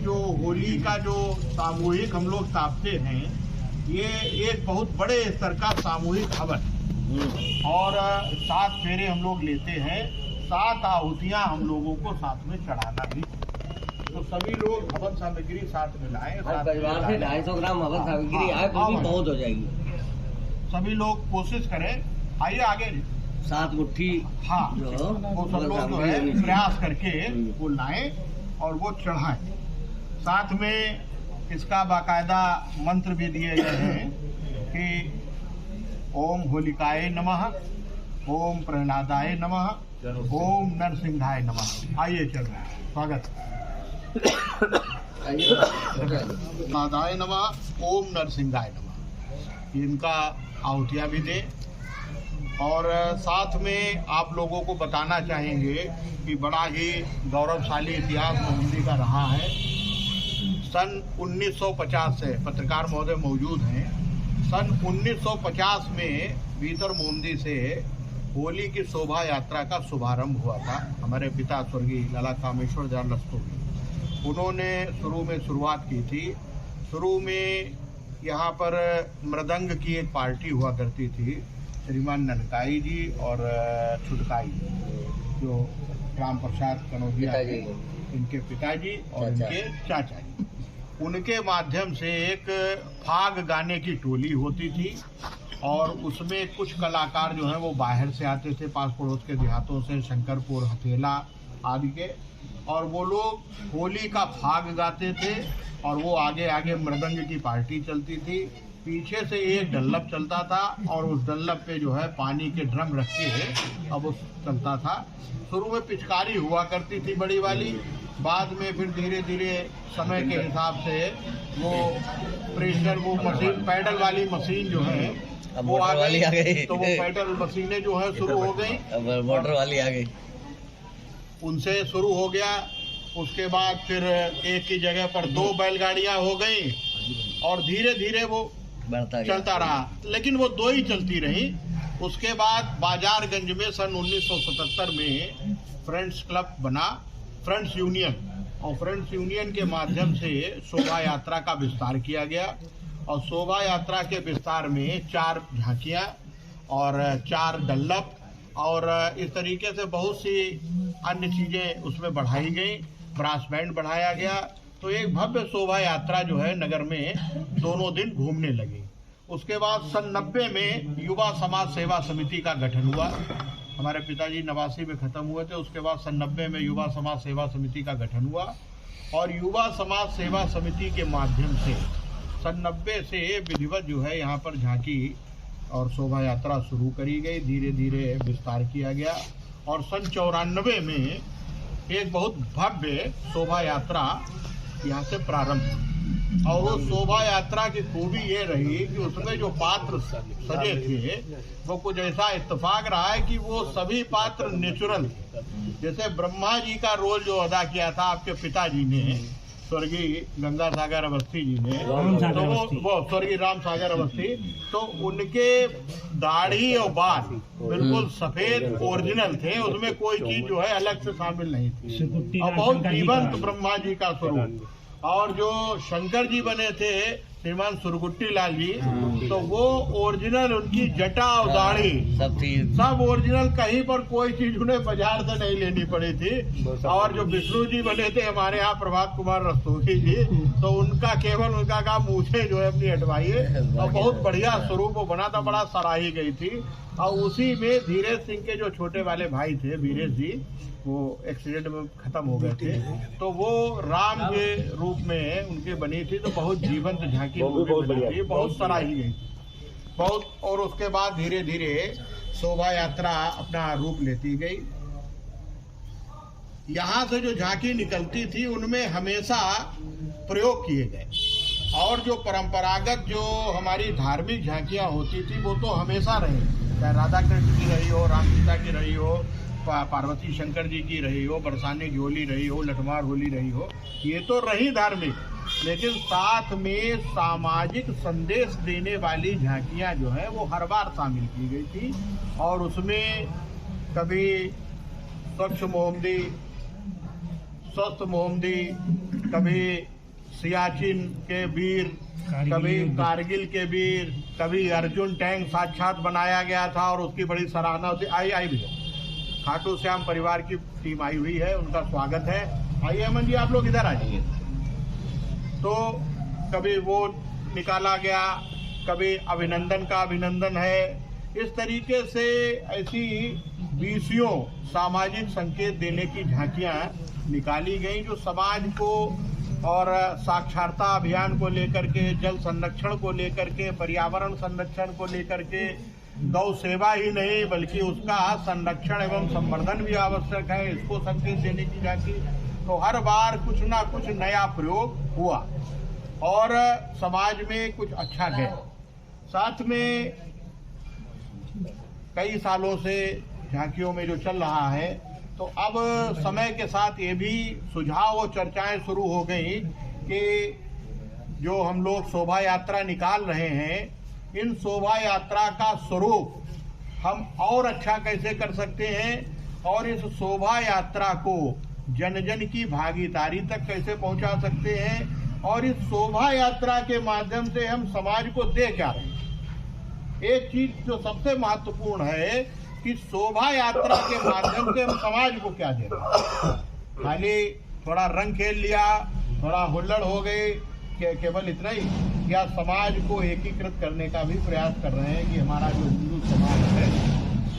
जो होली का जो सामूहिक हम लोग तापते हैं, ये एक बहुत बड़े स्तर का सामूहिक हवन और 7 फेरे हम लोग लेते हैं। 7 आहुतियाँ हम लोगों को साथ में चढ़ाना भी, तो सभी लोग हवन सामग्री साथ में लाएं। परिवार से 250 ग्राम हवन सामग्री आए तो भी बहुत हो जाएगी। सभी लोग कोशिश करें, आइए आगे 7 मुट्ठी, हाँ वो सब लोग जो है प्रयास करके वो लाएं और वो चढ़ाएं। साथ में इसका बाकायदा मंत्र भी दिए गए हैं कि ओम होलिकाय नमः, ओम प्रहलादाय नमः, ओम नरसिंहाय नमः। आइए चल रहे हैं, स्वागत। प्रहलादाय नमः, ओम नरसिंहाय नमः, इनका आहुतियाँ भी दें। और साथ में आप लोगों को बताना चाहेंगे कि बड़ा ही गौरवशाली इतिहास मोहम्मदी का रहा है। सन 1950 से पत्रकार महोदय मौजूद हैं। सन 1950 में भीतर मोहम्मदी से होली की शोभा यात्रा का शुभारंभ हुआ था। हमारे पिता स्वर्गीय लाला कामेश्वर दयाल रस्तोगी, उन्होंने शुरुआत की थी। शुरू में यहाँ पर मृदंग की एक पार्टी हुआ करती थी, श्रीमान ननकाई जी और छुटकाई जो राम प्रसाद कनौजिया जी, इनके पिताजी और इनके चाचा जी, उनके माध्यम से एक फाग गाने की टोली होती थी और उसमें कुछ कलाकार जो हैं वो बाहर से आते थे, पास पड़ोस के देहातों से, शंकरपुर, हथेला आदि के, और वो लोग होली का फाग गाते थे और वो आगे आगे मृदंग की पार्टी चलती थी। पीछे से एक डल्लप चलता था और उस डल्लप पे जो है पानी के ड्रम रख के अब वो चलता था। शुरू में पिचकारी हुआ करती थी बड़ी वाली, बाद में फिर धीरे धीरे समय के हिसाब से वो प्रेशर, वो मशीन, पैडल वाली मशीन जो है वो आ गई, तो वो पैडल मशीनें जो है शुरू हो गई, मोटर वाली आ गई, उनसे शुरू हो गया। उसके बाद फिर एक की जगह पर 2 बैलगाड़ियां हो गई और धीरे धीरे वो चलता रहा, लेकिन वो 2 ही चलती रही। उसके बाद बाजारगंज में सन 1977 में फ्रेंड्स क्लब बना, फ्रेंड्स यूनियन, और फ्रेंड्स यूनियन के माध्यम से शोभा यात्रा का विस्तार किया गया और शोभा यात्रा के विस्तार में 4 झांकियां और 4 डल्लप और इस तरीके से बहुत सी अन्य चीज़ें उसमें बढ़ाई गई, ब्रास बैंड बढ़ाया गया। तो एक भव्य शोभा यात्रा जो है नगर में दोनों दिन घूमने लगी। उसके बाद सन 90 में युवा समाज सेवा समिति का गठन हुआ। हमारे पिताजी 89 में ख़त्म हुए थे। उसके बाद सन 90 में युवा समाज सेवा समिति का गठन हुआ और युवा समाज सेवा समिति के माध्यम से सन 90 से विधिवत जो है यहाँ पर झांकी और शोभा यात्रा शुरू करी गई, धीरे धीरे विस्तार किया गया और सन 94 में एक बहुत भव्य शोभा यात्रा यहाँ से प्रारंभ। और वो शोभा यात्रा की खूबी ये रही कि उसमें जो पात्र सजे थे वो कुछ ऐसा इत्तेफाक रहा है कि वो सभी पात्र नेचुरल थे। जैसे ब्रह्मा जी का रोल जो अदा किया था आपके पिताजी ने, स्वर्गीय गंगा सागर अवस्थी जी ने, तो वो स्वर्गीय राम सागर अवस्थी, तो उनके दाढ़ी और बाल बिल्कुल सफेद ओरिजिनल थे, उसमें कोई चीज जो है अलग से शामिल नहीं थी और बहुत जीवंत ब्रह्मा जी का स्वरूप। और जो शंकर जी बने थे श्रीमान सुरगुट्टी लाल जी, तो वो ओरिजिनल, उनकी जटा और दाढ़ी सब ओरिजिनल, कहीं पर कोई चीज उन्हें बाजार से नहीं लेनी पड़ी थी। और जो विष्णु जी बने थे हमारे यहाँ प्रभात कुमार रस्तोगी जी, तो उनका केवल उनका काम मूछें जो है अपनी हटवाई है और बहुत बढ़िया स्वरूप वो बना था, बड़ा सराही गई थी। और उसी में धीरेज सिंह के जो छोटे वाले भाई थे वीरेश जी, वो एक्सीडेंट में खत्म हो गए थे, तो वो राम के रूप में उनके बनी थी, तो बहुत जीवंत झांकी बनी थी, बहुत सराही गई बहुत। और उसके बाद धीरे धीरे शोभा यात्रा अपना रूप लेती गई। यहाँ से जो झांकी निकलती थी उनमें हमेशा प्रयोग किए गए और जो परंपरागत जो हमारी धार्मिक झांकियाँ होती थी वो तो हमेशा रही, चाहे राधा कृष्ण की रही हो, राम सीता की रही हो, पार्वती शंकर जी की रही हो, बरसाने की होली रही हो, लठमार होली रही हो, ये तो रही धार्मिक, लेकिन साथ में सामाजिक संदेश देने वाली झांकियाँ जो है वो हर बार शामिल की गई थी। और उसमें कभी स्वच्छ मोहम्मदी, स्वस्थ मोहम्मदी, कभी सियाचिन के वीर, कभी कारगिल के वीर, कभी अर्जुन टैंक साक्षात बनाया गया था और उसकी बड़ी सराहना होती। आई भी खाटू श्याम परिवार की टीम आई हुई है, उनका स्वागत है। आइए अमन जी, आप लोग इधर आ जाइए। तो कभी वो निकाला गया, कभी अभिनंदन का अभिनंदन है। इस तरीके से ऐसी 20 सामाजिक संकेत देने की झांकियां निकाली गई जो समाज को और साक्षरता अभियान को लेकर के, जल संरक्षण को लेकर के, पर्यावरण संरक्षण को लेकर के, गौ सेवा ही नहीं बल्कि उसका संरक्षण एवं संवर्धन भी आवश्यक है, इसको संकेत देने की झांकी। तो हर बार कुछ ना कुछ नया प्रयोग हुआ और समाज में कुछ अच्छा गया। साथ में कई सालों से झांकियों में जो चल रहा है, तो अब समय के साथ ये भी सुझाव और चर्चाएं शुरू हो गई कि जो हम लोग शोभा यात्रा निकाल रहे हैं, इन शोभा यात्रा का स्वरूप हम और अच्छा कैसे कर सकते हैं और इस शोभा यात्रा को जन जन की भागीदारी तक कैसे पहुंचा सकते हैं और इस शोभा यात्रा के माध्यम से हम समाज को दे क्या रहे हैं। एक चीज जो सबसे महत्वपूर्ण है कि शोभा यात्रा के माध्यम से हम समाज को क्या दे रहे हैं। खाली थोड़ा रंग खेल लिया, थोड़ा हुल्लड़ हो गए, केवल इतना ही, या समाज को एकीकृत करने का भी प्रयास कर रहे हैं कि हमारा जो हिंदू समाज है,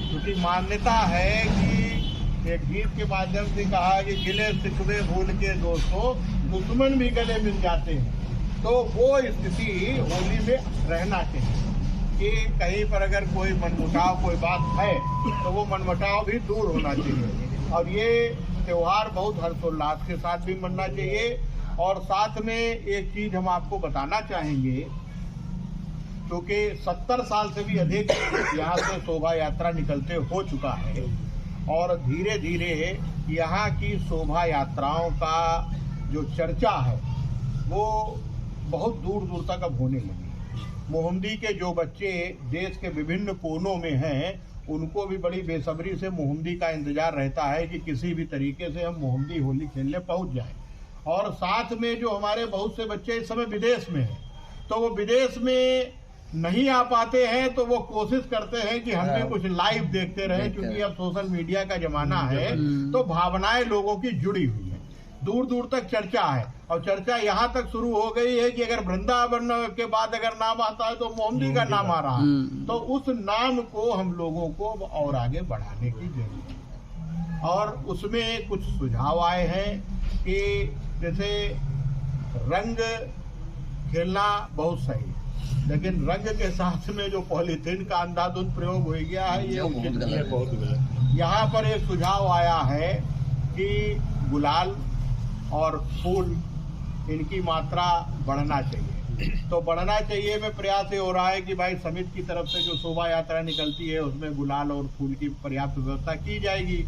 क्योंकि मान्यता है कि एक गीत के माध्यम से कहा कि गिले शिकवे भूल के दोस्तों दुश्मन भी गले मिल जाते हैं। तो वो स्थिति होली में रहना चाहिए कि कहीं पर अगर कोई मनमुटाव, कोई बात है तो वो मनमुटाव भी दूर होना चाहिए और ये त्योहार बहुत हर्षोल्लास के साथ भी मनना चाहिए। और साथ में एक चीज हम आपको बताना चाहेंगे, क्योंकि 70 साल से भी अधिक यहाँ से शोभा यात्रा निकलते हो चुका है और धीरे धीरे यहाँ की शोभा यात्राओं का जो चर्चा है वो बहुत दूर दूर तक अब होने लगी। मोहम्मदी के जो बच्चे देश के विभिन्न कोनों में हैं, उनको भी बड़ी बेसब्री से मोहम्मदी का इंतजार रहता है कि किसी भी तरीके से हम मोहम्मदी होली खेलने पहुंच जाएं। और साथ में जो हमारे बहुत से बच्चे इस समय विदेश में हैं, तो वो विदेश में नहीं आ पाते हैं, तो वो कोशिश करते हैं कि हम भी कुछ लाइव देखते रहें, क्योंकि अब सोशल मीडिया का जमाना है तो भावनाएं लोगों की जुड़ी हुई है, दूर दूर तक चर्चा है। और चर्चा यहाँ तक शुरू हो गई है कि अगर वृंदावन के बाद अगर नाम आता है तो मोहम्मदी का नाम आ रहा है, तो उस नाम को हम लोगों को और आगे बढ़ाने की जरूरत है। और उसमें कुछ सुझाव आए हैं कि जैसे रंग खेलना बहुत सही, लेकिन रंग के साथ में जो पॉलीथीन का अंधाधुंध प्रयोग हो गया है ये उचित नहीं है, बहुत गलत। यहाँ पर एक सुझाव आया है कि गुलाल और फूल इनकी मात्रा बढ़ना चाहिए, तो बढ़ना चाहिए में प्रयास ये हो रहा है कि भाई समिति की तरफ से जो शोभा यात्रा निकलती है उसमें गुलाल और फूल की पर्याप्त व्यवस्था की जाएगी,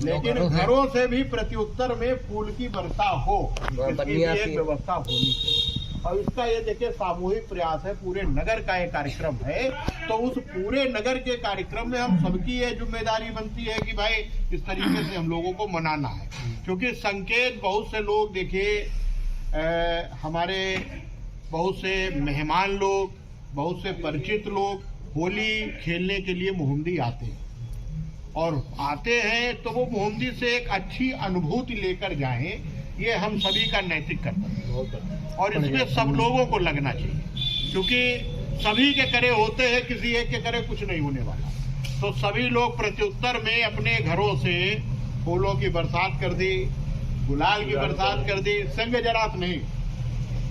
लेकिन घरों से भी प्रत्युत्तर में फूल की वर्षा हो, इसकी भी एक व्यवस्था होनी चाहिए। और इसका ये देखिए सामूहिक प्रयास है, पूरे नगर का ये कार्यक्रम है, तो उस पूरे नगर के कार्यक्रम में हम सबकी ये जिम्मेदारी बनती है कि भाई इस तरीके से हम लोगों को मनाना है। क्योंकि संकेत बहुत से लोग देखिए, हमारे बहुत से मेहमान लोग, बहुत से परिचित लोग होली खेलने के लिए मोहम्मदी आते हैं, और आते हैं तो वो मोहम्मदी से एक अच्छी अनुभूति लेकर जाएं, ये हम सभी का नैतिक कर्तव्य है और इसमें सब लोगों को लगना चाहिए, क्योंकि सभी के करे होते हैं, किसी एक के करे कुछ नहीं होने वाला। तो सभी लोग प्रत्युत्तर में अपने घरों से फूलों की बरसात कर दी, गुलाल की बरसात कर दी, संग जरात नहीं,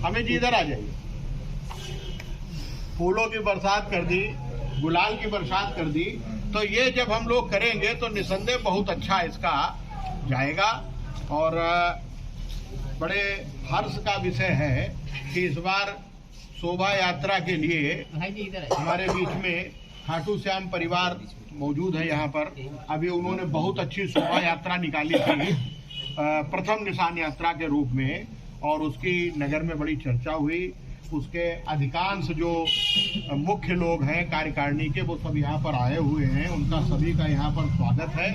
हमें जी इधर आ जाइए, फूलों की बरसात कर दी, गुलाल की बरसात कर दी, तो ये जब हम लोग करेंगे तो निसंदेह बहुत अच्छा इसका जाएगा। और बड़े हर्ष का विषय है कि इस बार शोभा यात्रा के लिए हमारे बीच में खाटू श्याम परिवार मौजूद है यहाँ पर। अभी उन्होंने बहुत अच्छी शोभा यात्रा निकाली थी प्रथम निशान यात्रा के रूप में, और उसकी नगर में बड़ी चर्चा हुई। उसके अधिकांश जो मुख्य लोग हैं कार्यकारिणी के, वो सब यहाँ पर आए हुए हैं, उनका सभी का यहाँ पर स्वागत है।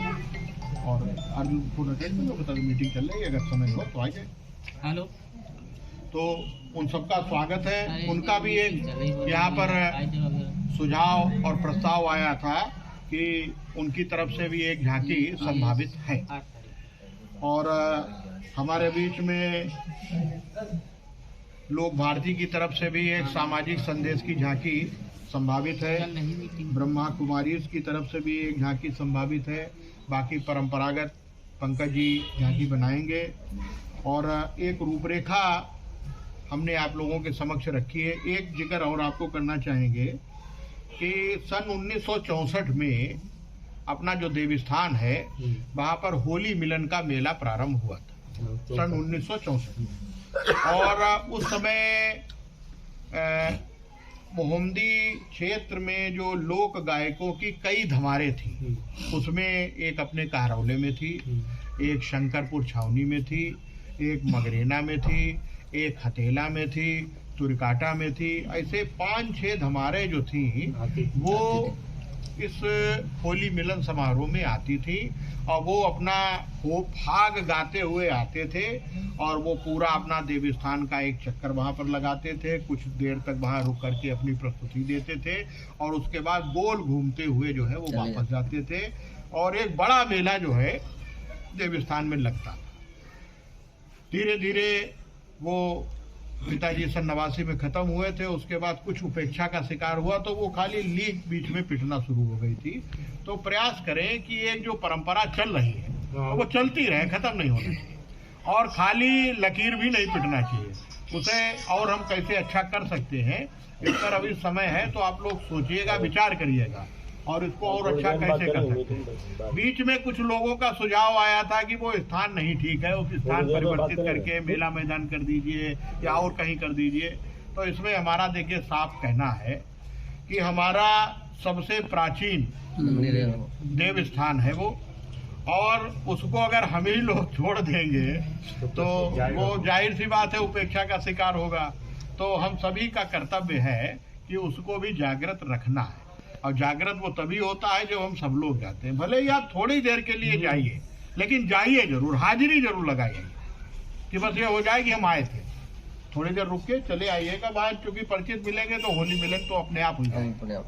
और अर्जुन को मीटिंग चल रही है, अगर समय हो तो आ जाए। हेलो। तो उन सबका स्वागत है। उनका भी एक यहाँ पर सुझाव और प्रस्ताव आया था कि उनकी तरफ से भी एक झांकी संभावित है। और हमारे बीच में लोक भारती की तरफ से भी एक सामाजिक संदेश की झांकी संभावित है। ब्रह्मा कुमारी की तरफ से भी एक झांकी संभावित है। बाकी परंपरागत पंकज जी झांकी बनाएंगे। और एक रूपरेखा हमने आप लोगों के समक्ष रखी है। एक जिक्र और आपको करना चाहेंगे कि सन 1964 में अपना जो देवस्थान है वहाँ पर होली मिलन का मेला प्रारंभ हुआ था, सन 1964। और उस समय मोहम्मदी क्षेत्र में जो लोक गायकों की कई धमारें थी, उसमें एक अपने कहरौले में थी, एक शंकरपुर छावनी में थी, एक मगरेना में थी, एक हतेला में थी, तुरकाटा में थी। ऐसे 5-6 धमारें जो थी वो इस होली मिलन समारोह में आती थी। और वो अपना वो फाग गाते हुए आते थे और वो पूरा अपना देवस्थान का एक चक्कर वहाँ पर लगाते थे। कुछ देर तक वहाँ रुक करके अपनी प्रस्तुति देते थे और उसके बाद गोल घूमते हुए जो है वो वापस जाते थे। और एक बड़ा मेला जो है देवस्थान में लगता था। धीरे धीरे वो पिताजी सन 89 में ख़त्म हुए थे। उसके बाद कुछ उपेक्षा का शिकार हुआ तो वो खाली लीक बीच में पिटना शुरू हो गई थी। तो प्रयास करें कि एक जो परंपरा चल रही है वो चलती रहे, ख़त्म नहीं होना चाहिए। और खाली लकीर भी नहीं पिटना चाहिए। उसे और हम कैसे अच्छा कर सकते हैं, इस पर अभी समय है। तो आप लोग सोचिएगा, विचार करिएगा और इसको और अच्छा कैसे कर सकते हैं। बीच में कुछ लोगों का सुझाव आया था कि वो स्थान नहीं ठीक है, उस स्थान परिवर्तित करके मेला मैदान कर दीजिए या और कहीं कर दीजिए। तो इसमें हमारा देखिए साफ कहना है कि हमारा सबसे प्राचीन देव स्थान है वो, और उसको अगर हम ही लोग छोड़ देंगे तो वो जाहिर सी बात है उपेक्षा का शिकार होगा। तो हम सभी का कर्तव्य है कि उसको भी जागृत रखना है। और जागृत वो तभी होता है जब हम सब लोग जाते हैं। भले ही आप थोड़ी देर के लिए जाइए, लेकिन जाइए जरूर, हाजिरी जरूर लगाइए कि बस ये हो जाए कि हम आए थे। थोड़ी देर रुक के चले आइएगा बाहर, क्योंकि परिचित मिलेंगे तो होली मिलन तो अपने आप हो जाएगा।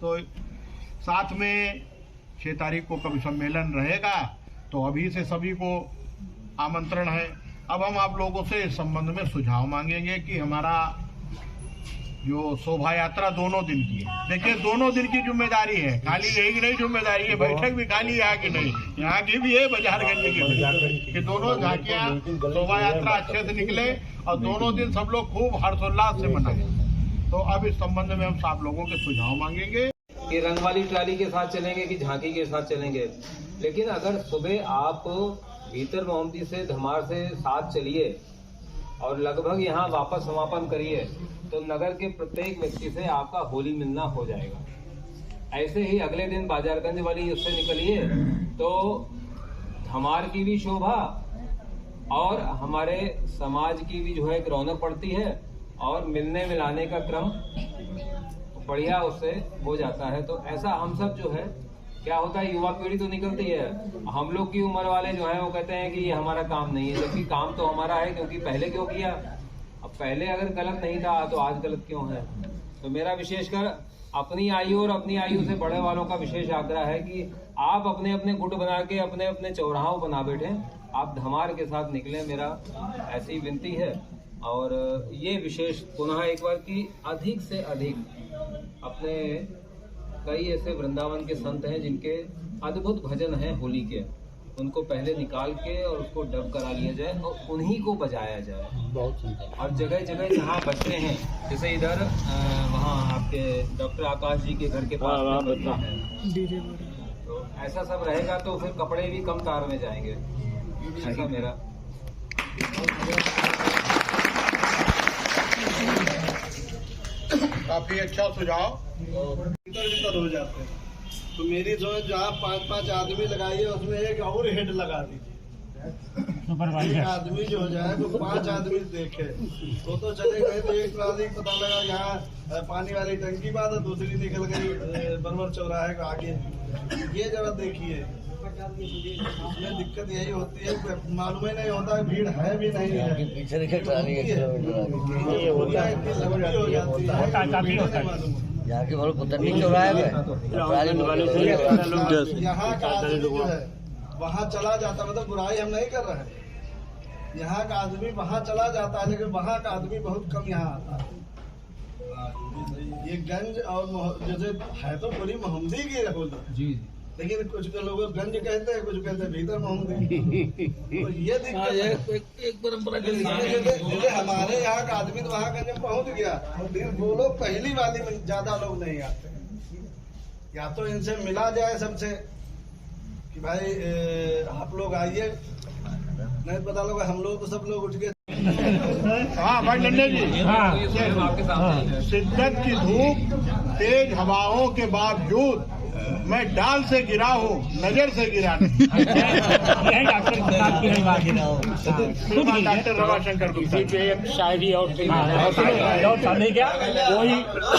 तो साथ में 6 तारीख को कवि सम्मेलन रहेगा, तो अभी से सभी को आमंत्रण है। अब हम आप लोगों से इस संबंध में सुझाव मांगेंगे कि हमारा जो शोभा यात्रा दोनों दिन की है। देखिए दोनों दिन की जिम्मेदारी है, खाली यही नहीं जिम्मेदारी है, बैठक भी खाली यहाँ की नहीं, यहाँ की भी है, बाजारगंज की भी, कि दोनों झांकियाँ शोभा यात्रा अच्छे से निकले और दोनों दिन सब लोग खूब हर्षोल्लास से मनाएं। तो अब इस संबंध में हम आप लोगों के सुझाव मांगेंगे कि रंग वाली ट्राली के साथ चलेंगे कि झांकी के साथ चलेंगे। लेकिन अगर सुबह आप भीतर मोहम्मदी से धमार से साथ चलिए और लगभग यहाँ वापस समापन करिए तो नगर के प्रत्येक व्यक्ति से आपका होली मिलना हो जाएगा। ऐसे ही अगले दिन बाजारगंज वाली उससे निकलिए तो धमार की भी शोभा और हमारे समाज की भी जो है एक रौनक पड़ती है और मिलने मिलाने का क्रम बढ़िया उससे हो जाता है। तो ऐसा हम सब जो है क्या होता है, युवा पीढ़ी तो निकलती है, हम लोग की उम्र वाले जो है वो कहते हैं कि ये हमारा काम नहीं है, जबकि काम तो हमारा है, क्योंकि पहले क्यों किया। अब पहले अगर गलत नहीं था तो आज गलत क्यों है। तो मेरा विशेषकर अपनी आयु और अपनी आयु से बड़े वालों का विशेष आग्रह है कि आप अपने अपने गुट बना के अपने अपने चौराहों बना बैठे, आप धमार के साथ निकले, मेरा ऐसी विनती है। और ये विशेष पुनः एक बार कि अधिक से अधिक अपने कई ऐसे वृंदावन के संत हैं जिनके अद्भुत भजन हैं होली के, उनको पहले निकाल के और उसको डब करा लिया जाए और उन्हीं को बजाया जाए। बहुत और जगह जगह जहाँ बजते हैं, जैसे इधर वहाँ आपके डॉक्टर आकाश जी के घर के पास बजता है, तो ऐसा सब रहेगा तो फिर कपड़े भी कम तार में जाएंगे। ऐसा मेरा काफी अच्छा सुझाव। इधर हो जाते हैं तो मेरी सोच जहाँ 5-5 आदमी लगाइए उसमें एक और हेड लगा दीजिए। एक आदमी जो हो जाए तो 5 आदमी देखे तो चले गए तो एक ट्राली पता लगा यहाँ पानी वाली टंकी बात है, दूसरी निकल गई बरबर चौराहे के आगे। ये जरा देखिए इसमें दिक्कत यही होती है, मालूम ही नहीं होता भीड़ है भी नहीं है। पीछे देखिए ट्राली 1 किलोमीटर आगे ये होता है, इतनी लंबी हो जाती है, काफी होता है। यहाँ के बोलो पुतरनी चौराहे पे यहाँ का आदमी जो है वहाँ चला जाता, मतलब बुराई हम नहीं कर रहे हैं, यहाँ का आदमी वहाँ चला जाता है, लेकिन वहाँ का आदमी बहुत कम यहाँ आता है। ये गंज और जैसे है तो पूरी मोहम्मदी की होली जी, लेकिन कुछ लोग गंज कहते हैं, कुछ कहते हैं भीतर मोहम्मदी। तो ये दिक्कत एक परंपरा जैसे हमारे यहाँ का आदमी तो वहाँ गंज में पहुँच गया, लेकिन वो लोग पहली वाली में ज्यादा लोग नहीं आते। या तो इनसे मिला जाए सबसे कि भाई आप लोग आइए, नहीं पता लगा हम लोग तो सब लोग उठ के। हाँ भाई नन्हे जी, हाँ शिद्दत की धूप, तेज हवाओं के बावजूद मैं डाल से गिरा हूँ, नजर से गिरा नहीं। डॉक्टर रवाशंकर गुप्ता एक शायरी और क्या,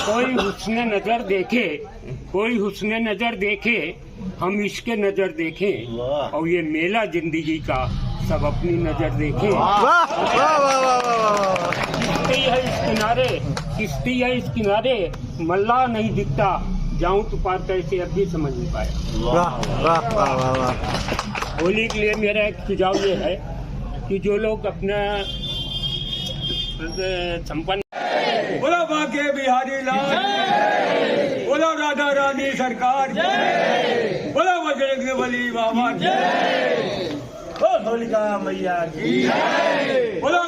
कोई हुस्न नजर देखे, कोई हुस्न नजर देखे, हम इसके नजर देखें, और ये मेला जिंदगी का सब अपनी नजर देखें। किश्ती है इस किनारे, किश्ती है इस किनारे, मल्ला नहीं दिखता, जाऊं तो पार कैसे अब भी समझ नहीं पाया। होली के लिए मेरा एक सुझाव ये है कि जो लोग अपना संपन्न, बोला बाके बिहारी लाल, बोला राधा रानी सरकार, बोला बजरंग बली बाबा, होलिका मैया की, बोला